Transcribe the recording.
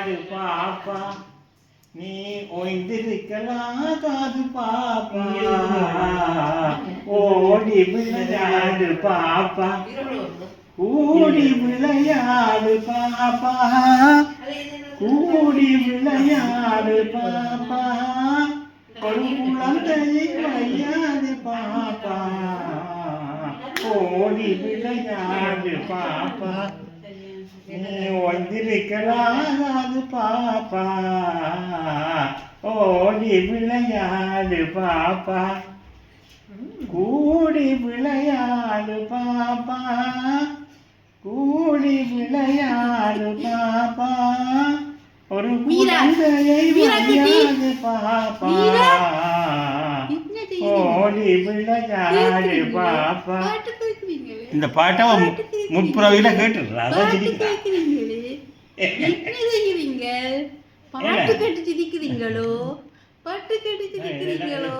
விளையாடு பாப்பா நீ ஓய்ந்திருக்கலாம் காது பாப்பா ஓடி விளையாடு பாப்பா கூடி விளையாடு பாப்பா கூடி விளையாடு பாப்பா ஒரு குழந்தையை வையாது பாப்பா ஓடி விளையாடு பாப்பா நீ வந்திருக்கிறாது பாப்பா ஓடி விளையாடு பாப்பா கூடி விளையாடு பாப்பா கூடி விளையாடு பாப்பா ஒரு குழந்தையை வையாது பாப்பா ஓடி விளையாடு பாப்பா. இந்த பாட்டை முற்புறவில கேட்டுடுறா பாட்டு கேட்டு சிரிக்கிறீங்களோ?